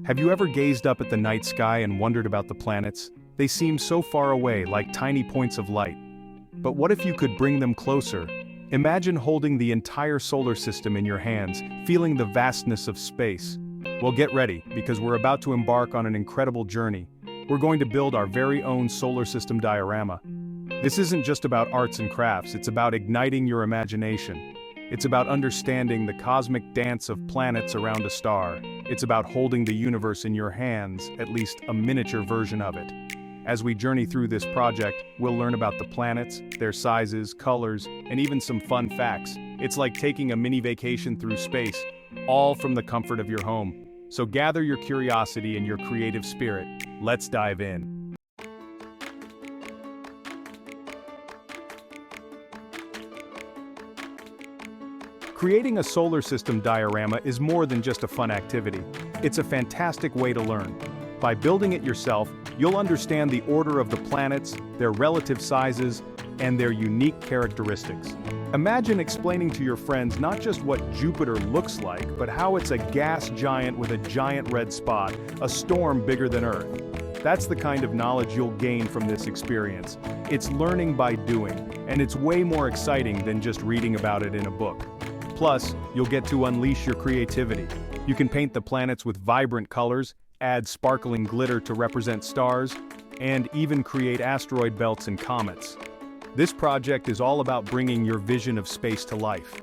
Have you ever gazed up at the night sky and wondered about the planets? They seem so far away, like tiny points of light. But what if you could bring them closer? Imagine holding the entire solar system in your hands, feeling the vastness of space. Well, get ready, because we're about to embark on an incredible journey. We're going to build our very own solar system diorama. This isn't just about arts and crafts, it's about igniting your imagination. It's about understanding the cosmic dance of planets around a star. It's about holding the universe in your hands, at least a miniature version of it. As we journey through this project, we'll learn about the planets, their sizes, colors, and even some fun facts. It's like taking a mini vacation through space, all from the comfort of your home. So gather your curiosity and your creative spirit. Let's dive in. Creating a solar system diorama is more than just a fun activity. It's a fantastic way to learn. By building it yourself, you'll understand the order of the planets, their relative sizes, and their unique characteristics. Imagine explaining to your friends not just what Jupiter looks like, but how it's a gas giant with a giant red spot, a storm bigger than Earth. That's the kind of knowledge you'll gain from this experience. It's learning by doing, and it's way more exciting than just reading about it in a book. Plus, you'll get to unleash your creativity. You can paint the planets with vibrant colors, add sparkling glitter to represent stars, and even create asteroid belts and comets. This project is all about bringing your vision of space to life.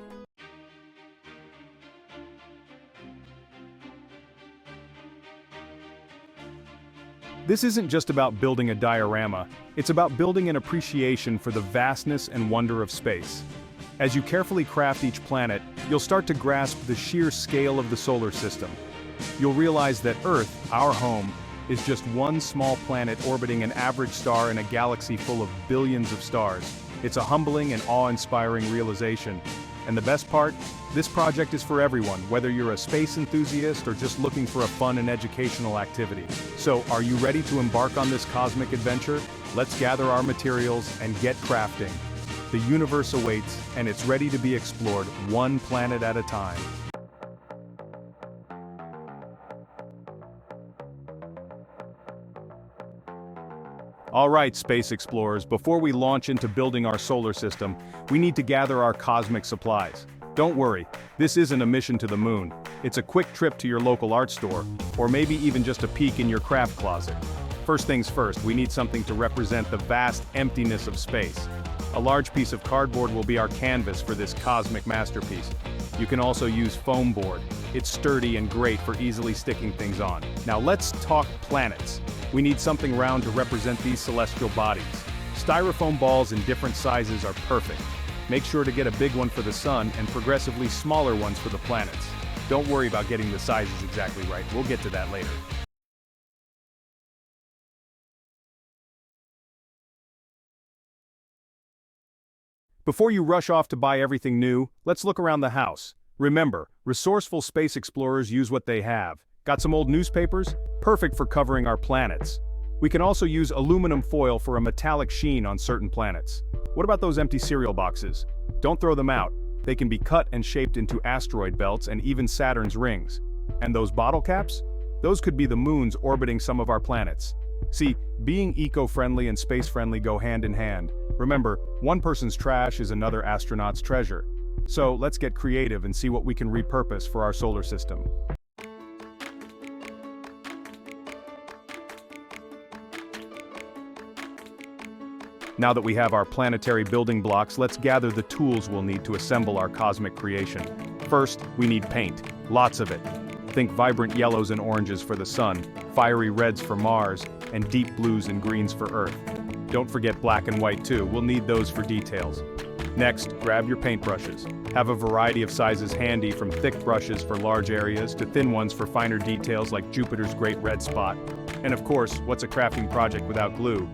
This isn't just about building a diorama, it's about building an appreciation for the vastness and wonder of space. As you carefully craft each planet, you'll start to grasp the sheer scale of the solar system. You'll realize that Earth, our home, is just one small planet orbiting an average star in a galaxy full of billions of stars. It's a humbling and awe-inspiring realization. And the best part? This project is for everyone, whether you're a space enthusiast or just looking for a fun and educational activity. So, are you ready to embark on this cosmic adventure? Let's gather our materials and get crafting. The universe awaits, and it's ready to be explored one planet at a time. Alright, space explorers, before we launch into building our solar system, we need to gather our cosmic supplies. Don't worry, this isn't a mission to the moon. It's a quick trip to your local art store, or maybe even just a peek in your craft closet. First things first, we need something to represent the vast emptiness of space. A large piece of cardboard will be our canvas for this cosmic masterpiece. You can also use foam board. It's sturdy and great for easily sticking things on. Now let's talk planets. We need something round to represent these celestial bodies. Styrofoam balls in different sizes are perfect. Make sure to get a big one for the sun and progressively smaller ones for the planets. Don't worry about getting the sizes exactly right, we'll get to that later. Before you rush off to buy everything new, let's look around the house. Remember, resourceful space explorers use what they have. Got some old newspapers? Perfect for covering our planets. We can also use aluminum foil for a metallic sheen on certain planets. What about those empty cereal boxes? Don't throw them out. They can be cut and shaped into asteroid belts and even Saturn's rings. And those bottle caps? Those could be the moons orbiting some of our planets. See, being eco-friendly and space-friendly go hand in hand. Remember, one person's trash is another astronaut's treasure. So let's get creative and see what we can repurpose for our solar system. Now that we have our planetary building blocks, let's gather the tools we'll need to assemble our cosmic creation. First, we need paint. Lots of it. Think vibrant yellows and oranges for the sun, fiery reds for Mars, and deep blues and greens for Earth. Don't forget black and white too, we'll need those for details. Next, grab your paintbrushes. Have a variety of sizes handy, from thick brushes for large areas to thin ones for finer details like Jupiter's great red spot. And of course, what's a crafting project without glue?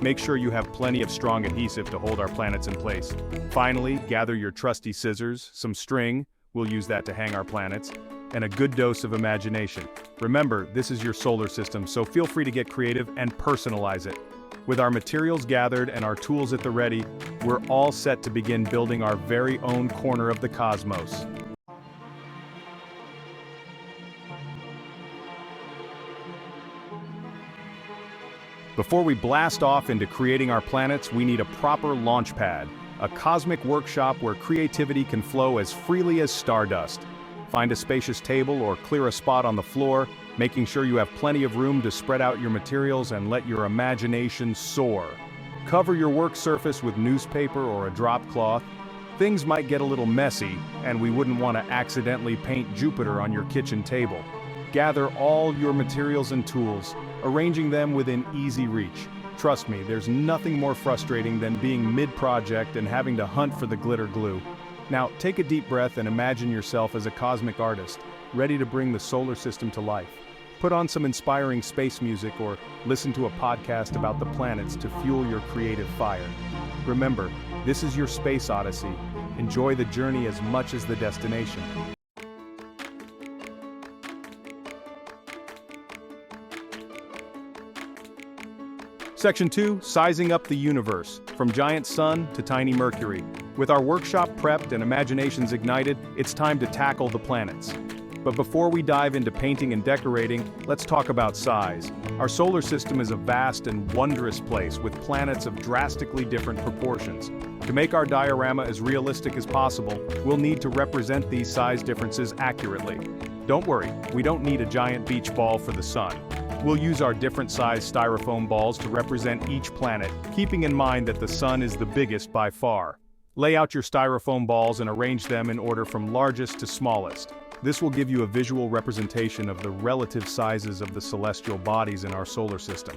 Make sure you have plenty of strong adhesive to hold our planets in place. Finally, gather your trusty scissors, some string, we'll use that to hang our planets, and a good dose of imagination. Remember, this is your solar system, so feel free to get creative and personalize it. With our materials gathered and our tools at the ready, we're all set to begin building our very own corner of the cosmos. Before we blast off into creating our planets, we need a proper launch pad, a cosmic workshop where creativity can flow as freely as stardust. Find a spacious table or clear a spot on the floor, making sure you have plenty of room to spread out your materials and let your imagination soar. Cover your work surface with newspaper or a drop cloth. Things might get a little messy, and we wouldn't want to accidentally paint Jupiter on your kitchen table. Gather all your materials and tools, arranging them within easy reach. Trust me, there's nothing more frustrating than being mid-project and having to hunt for the glitter glue. Now, take a deep breath and imagine yourself as a cosmic artist, ready to bring the solar system to life. Put on some inspiring space music or listen to a podcast about the planets to fuel your creative fire. Remember, this is your space odyssey. Enjoy the journey as much as the destination. Section 2, Sizing Up the Universe, from giant sun to tiny Mercury. With our workshop prepped and imaginations ignited, it's time to tackle the planets. But before we dive into painting and decorating, let's talk about size. Our solar system is a vast and wondrous place with planets of drastically different proportions. To make our diorama as realistic as possible, we'll need to represent these size differences accurately. Don't worry, we don't need a giant beach ball for the sun. We'll use our different size styrofoam balls to represent each planet, keeping in mind that the sun is the biggest by far. Lay out your styrofoam balls and arrange them in order from largest to smallest. This will give you a visual representation of the relative sizes of the celestial bodies in our solar system.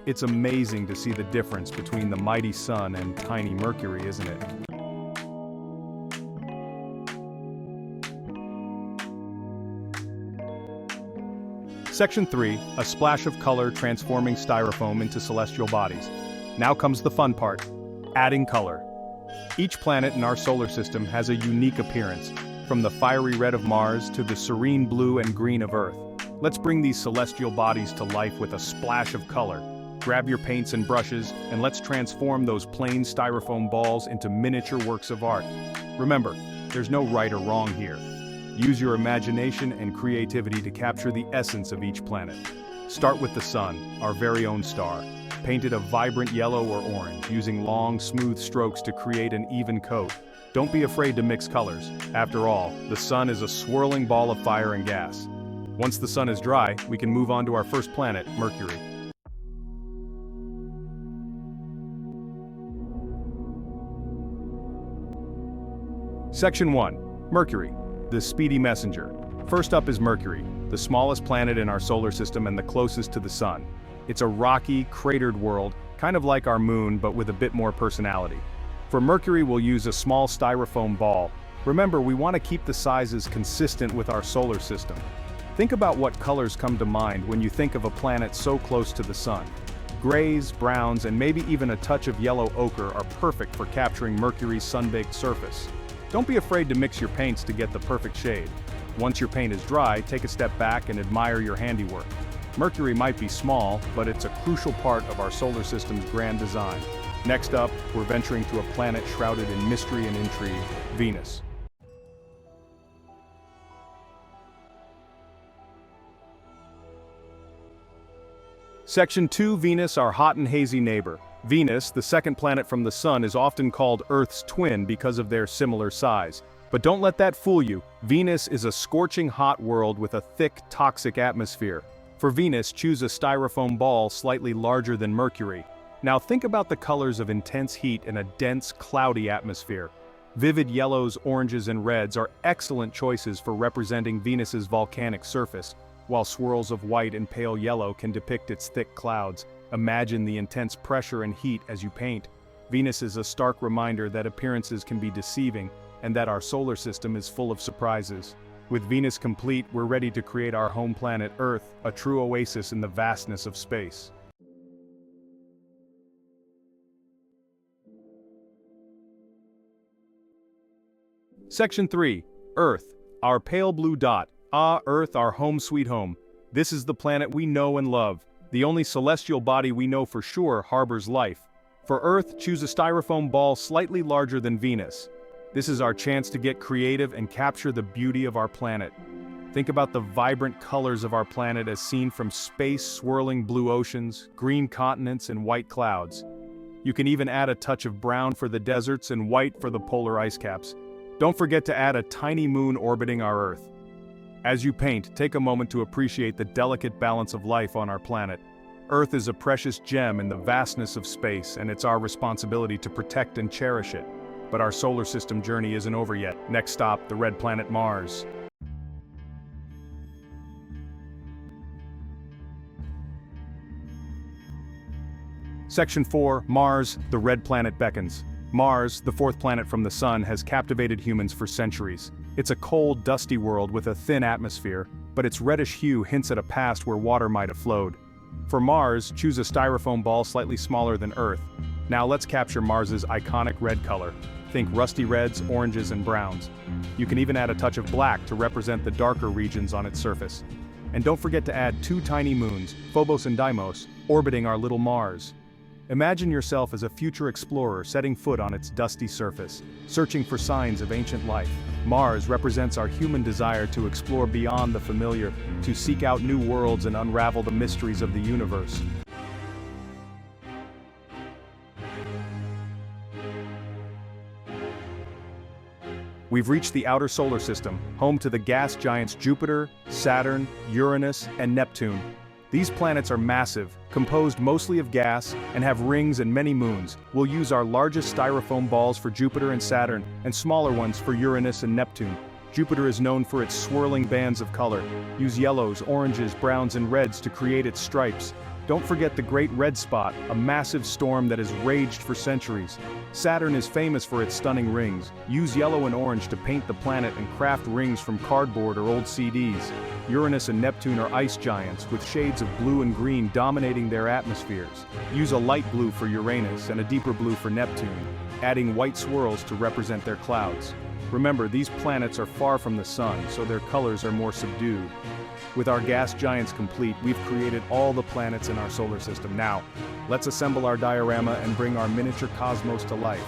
It's amazing to see the difference between the mighty sun and tiny Mercury, isn't it? Section 3, a splash of color transforming styrofoam into celestial bodies. Now comes the fun part, adding color. Each planet in our solar system has a unique appearance, from the fiery red of Mars to the serene blue and green of Earth. Let's bring these celestial bodies to life with a splash of color. Grab your paints and brushes, and let's transform those plain styrofoam balls into miniature works of art. Remember, there's no right or wrong here. Use your imagination and creativity to capture the essence of each planet. Start with the sun, our very own star. Paint it a vibrant yellow or orange, using long, smooth strokes to create an even coat. Don't be afraid to mix colors. After all, the sun is a swirling ball of fire and gas. Once the sun is dry, we can move on to our first planet, Mercury. Section 1. Mercury, the Speedy Messenger. First up is Mercury, the smallest planet in our solar system and the closest to the sun. It's a rocky, cratered world, kind of like our moon, but with a bit more personality. For Mercury, we'll use a small styrofoam ball. Remember, we want to keep the sizes consistent with our solar system. Think about what colors come to mind when you think of a planet so close to the sun. Grays, browns, and maybe even a touch of yellow ochre are perfect for capturing Mercury's sun-baked surface. Don't be afraid to mix your paints to get the perfect shade. Once your paint is dry, take a step back and admire your handiwork. Mercury might be small, but it's a crucial part of our solar system's grand design. Next up, we're venturing to a planet shrouded in mystery and intrigue, Venus. Section 2, Venus, our hot and hazy neighbor. Venus, the second planet from the Sun, is often called Earth's twin because of their similar size. But don't let that fool you. Venus is a scorching hot world with a thick, toxic atmosphere. For Venus, choose a styrofoam ball slightly larger than Mercury. Now think about the colors of intense heat in a dense, cloudy atmosphere. Vivid yellows, oranges, and reds are excellent choices for representing Venus's volcanic surface, while swirls of white and pale yellow can depict its thick clouds. Imagine the intense pressure and heat as you paint. Venus is a stark reminder that appearances can be deceiving, and that our solar system is full of surprises. With Venus complete, we're ready to create our home planet Earth, a true oasis in the vastness of space. Section 3. Earth, our pale blue dot. Ah, Earth, our home sweet home. This is the planet we know and love. The only celestial body we know for sure harbors life. For Earth, choose a styrofoam ball slightly larger than Venus. This is our chance to get creative and capture the beauty of our planet. Think about the vibrant colors of our planet as seen from space, swirling blue oceans, green continents, and white clouds. You can even add a touch of brown for the deserts and white for the polar ice caps. Don't forget to add a tiny moon orbiting our Earth. As you paint, take a moment to appreciate the delicate balance of life on our planet. Earth is a precious gem in the vastness of space, and it's our responsibility to protect and cherish it. But our solar system journey isn't over yet. Next stop, the red planet Mars. Section 4, Mars, the red planet beckons. Mars, the fourth planet from the Sun, has captivated humans for centuries. It's a cold, dusty world with a thin atmosphere, but its reddish hue hints at a past where water might have flowed. For Mars, choose a styrofoam ball slightly smaller than Earth. Now let's capture Mars's iconic red color. Think rusty reds, oranges, and browns. You can even add a touch of black to represent the darker regions on its surface. And don't forget to add 2 tiny moons, Phobos and Deimos, orbiting our little Mars. Imagine yourself as a future explorer setting foot on its dusty surface, searching for signs of ancient life. Mars represents our human desire to explore beyond the familiar, to seek out new worlds and unravel the mysteries of the universe. We've reached the outer solar system, home to the gas giants Jupiter, Saturn, Uranus, and Neptune. These planets are massive, composed mostly of gas, and have rings and many moons. We'll use our largest styrofoam balls for Jupiter and Saturn, and smaller ones for Uranus and Neptune. Jupiter is known for its swirling bands of color. Use yellows, oranges, browns, and reds to create its stripes. Don't forget the Great Red Spot, a massive storm that has raged for centuries. Saturn is famous for its stunning rings. Use yellow and orange to paint the planet and craft rings from cardboard or old CDs. Uranus and Neptune are ice giants, with shades of blue and green dominating their atmospheres. Use a light blue for Uranus and a deeper blue for Neptune, adding white swirls to represent their clouds. Remember, these planets are far from the Sun, so their colors are more subdued. With our gas giants complete, we've created all the planets in our solar system. Now, let's assemble our diorama and bring our miniature cosmos to life.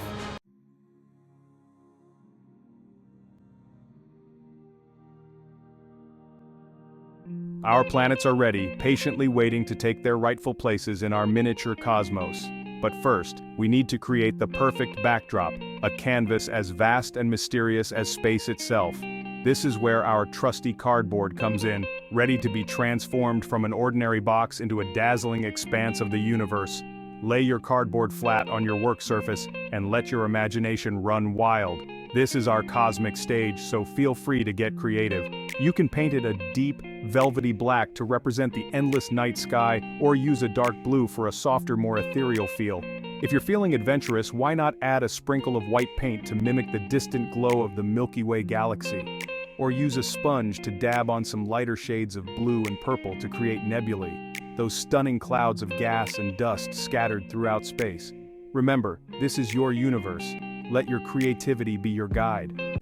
Our planets are ready, patiently waiting to take their rightful places in our miniature cosmos. But first, we need to create the perfect backdrop, a canvas as vast and mysterious as space itself. This is where our trusty cardboard comes in, ready to be transformed from an ordinary box into a dazzling expanse of the universe. Lay your cardboard flat on your work surface and let your imagination run wild. This is our cosmic stage, so feel free to get creative. You can paint it a deep, velvety black to represent the endless night sky, or use a dark blue for a softer, more ethereal feel. If you're feeling adventurous, why not add a sprinkle of white paint to mimic the distant glow of the Milky Way galaxy? Or use a sponge to dab on some lighter shades of blue and purple to create nebulae, those stunning clouds of gas and dust scattered throughout space. Remember, this is your universe. Let your creativity be your guide.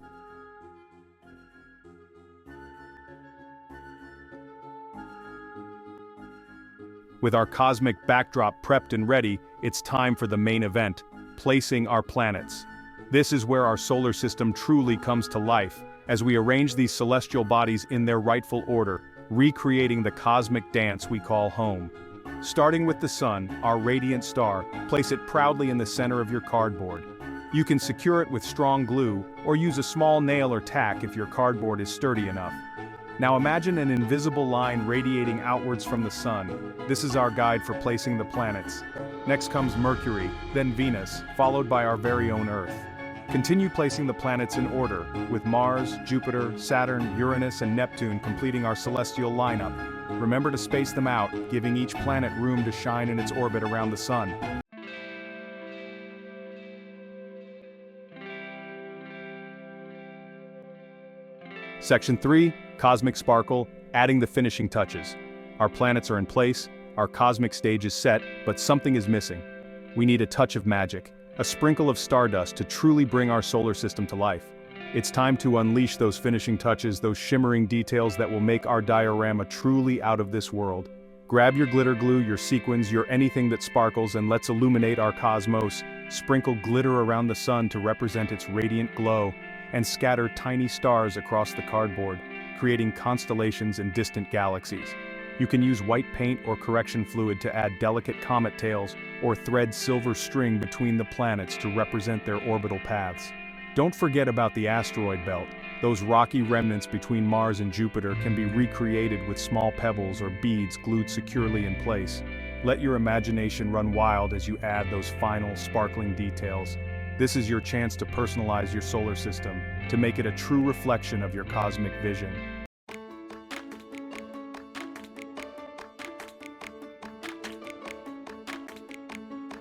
With our cosmic backdrop prepped and ready, it's time for the main event, placing our planets. This is where our solar system truly comes to life, as we arrange these celestial bodies in their rightful order, recreating the cosmic dance we call home. Starting with the Sun, our radiant star, place it proudly in the center of your cardboard. You can secure it with strong glue, or use a small nail or tack if your cardboard is sturdy enough. Now imagine an invisible line radiating outwards from the Sun. This is our guide for placing the planets. Next comes Mercury, then Venus, followed by our very own Earth. Continue placing the planets in order, with Mars, Jupiter, Saturn, Uranus, and Neptune completing our celestial lineup. Remember to space them out, giving each planet room to shine in its orbit around the Sun. Section 3, Cosmic Sparkle, adding the finishing touches. Our planets are in place, our cosmic stage is set, but something is missing. We need a touch of magic. A sprinkle of stardust to truly bring our solar system to life. It's time to unleash those finishing touches, those shimmering details that will make our diorama truly out of this world. Grab your glitter glue, your sequins, your anything that sparkles, and let's illuminate our cosmos. Sprinkle glitter around the Sun to represent its radiant glow, and scatter tiny stars across the cardboard. creating constellations and distant galaxies. You can use white paint or correction fluid to add delicate comet tails, or thread silver string between the planets to represent their orbital paths. Don't forget about the asteroid belt. Those rocky remnants between Mars and Jupiter can be recreated with small pebbles or beads glued securely in place. Let your imagination run wild as you add those final, sparkling details. This is your chance to personalize your solar system, to make it a true reflection of your cosmic vision.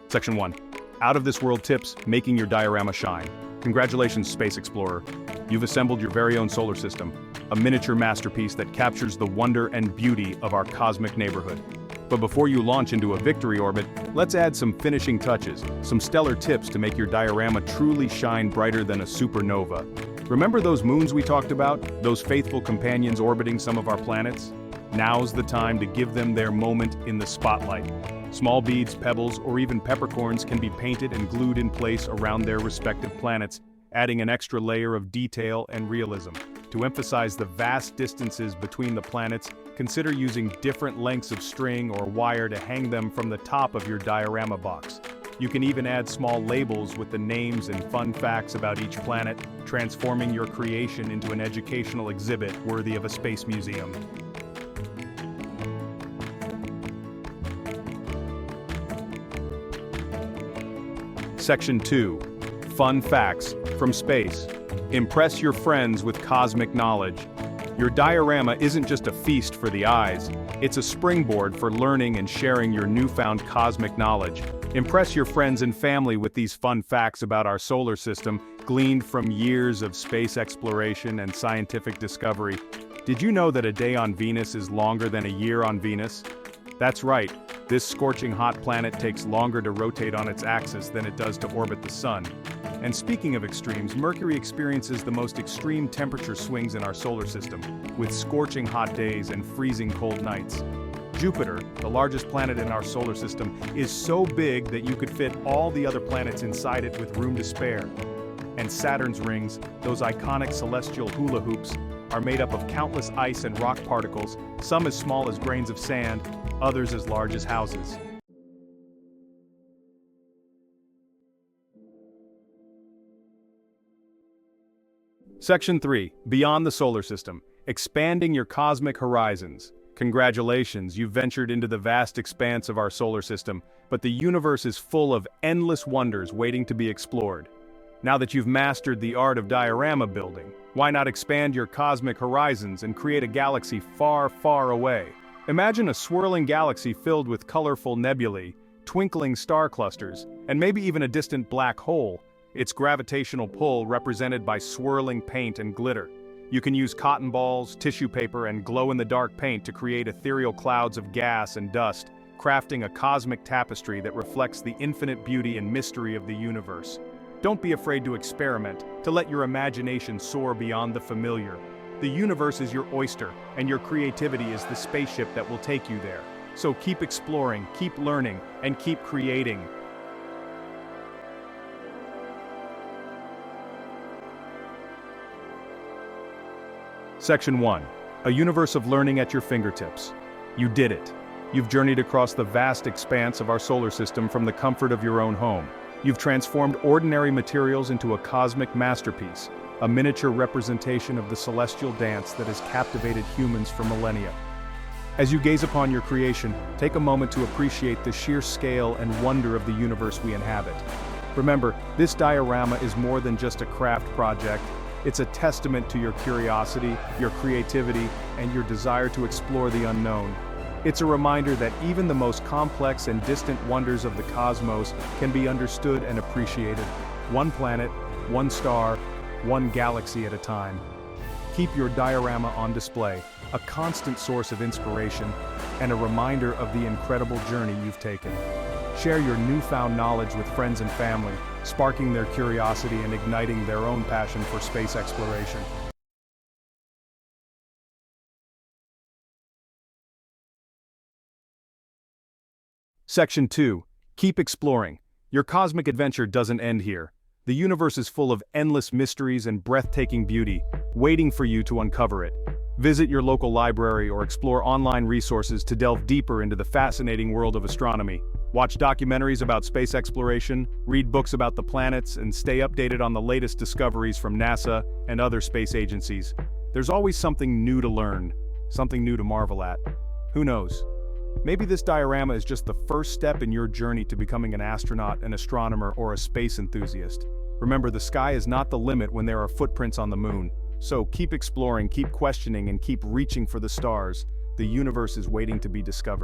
Section 1. Out of this world tips, making your diorama shine. Congratulations, Space Explorer. You've assembled your very own solar system, a miniature masterpiece that captures the wonder and beauty of our cosmic neighborhood. But before you launch into a victory orbit, let's add some finishing touches, some stellar tips to make your diorama truly shine brighter than a supernova. Remember those moons we talked about? Those faithful companions orbiting some of our planets? Now's the time to give them their moment in the spotlight. Small beads, pebbles, or even peppercorns can be painted and glued in place around their respective planets, adding an extra layer of detail and realism. To emphasize the vast distances between the planets, consider using different lengths of string or wire to hang them from the top of your diorama box. You can even add small labels with the names and fun facts about each planet, transforming your creation into an educational exhibit worthy of a space museum. Section 2. Fun facts from space. Impress your friends with cosmic knowledge. Your diorama isn't just a feast for the eyes, it's a springboard for learning and sharing your newfound cosmic knowledge. Impress your friends and family with these fun facts about our solar system, gleaned from years of space exploration and scientific discovery. Did you know that a day on Venus is longer than a year on Venus? That's right. This scorching hot planet takes longer to rotate on its axis than it does to orbit the sun. And speaking of extremes, Mercury experiences the most extreme temperature swings in our solar system, with scorching hot days and freezing cold nights. Jupiter, the largest planet in our solar system, is so big that you could fit all the other planets inside it with room to spare. And Saturn's rings, those iconic celestial hula hoops, are made up of countless ice and rock particles, some as small as grains of sand, others as large as houses. Section 3. Beyond the solar system. Expanding your cosmic horizons. Congratulations, you've ventured into the vast expanse of our solar system, but the universe is full of endless wonders waiting to be explored. Now that you've mastered the art of diorama building, why not expand your cosmic horizons and create a galaxy far, far away? Imagine a swirling galaxy filled with colorful nebulae, twinkling star clusters, and maybe even a distant black hole, its gravitational pull represented by swirling paint and glitter. You can use cotton balls, tissue paper, and glow-in-the-dark paint to create ethereal clouds of gas and dust, crafting a cosmic tapestry that reflects the infinite beauty and mystery of the universe. Don't be afraid to experiment, to let your imagination soar beyond the familiar. The universe is your oyster, and your creativity is the spaceship that will take you there. So keep exploring, keep learning, and keep creating. Section 1. A universe of learning at your fingertips. You did it. You've journeyed across the vast expanse of our solar system from the comfort of your own home. You've transformed ordinary materials into a cosmic masterpiece, a miniature representation of the celestial dance that has captivated humans for millennia. As you gaze upon your creation, take a moment to appreciate the sheer scale and wonder of the universe we inhabit. Remember, this diorama is more than just a craft project. It's a testament to your curiosity, your creativity, and your desire to explore the unknown. It's a reminder that even the most complex and distant wonders of the cosmos can be understood and appreciated, one planet, one star, one galaxy at a time. Keep your diorama on display, a constant source of inspiration, and a reminder of the incredible journey you've taken. Share your newfound knowledge with friends and family, sparking their curiosity and igniting their own passion for space exploration. Section 2. Keep exploring. Your cosmic adventure doesn't end here. The universe is full of endless mysteries and breathtaking beauty, waiting for you to uncover it. Visit your local library or explore online resources to delve deeper into the fascinating world of astronomy. Watch documentaries about space exploration, read books about the planets, and stay updated on the latest discoveries from NASA and other space agencies. There's always something new to learn, something new to marvel at. Who knows? Maybe this diorama is just the first step in your journey to becoming an astronaut, an astronomer, or a space enthusiast. Remember, the sky is not the limit when there are footprints on the moon. So keep exploring, keep questioning, and keep reaching for the stars. The universe is waiting to be discovered.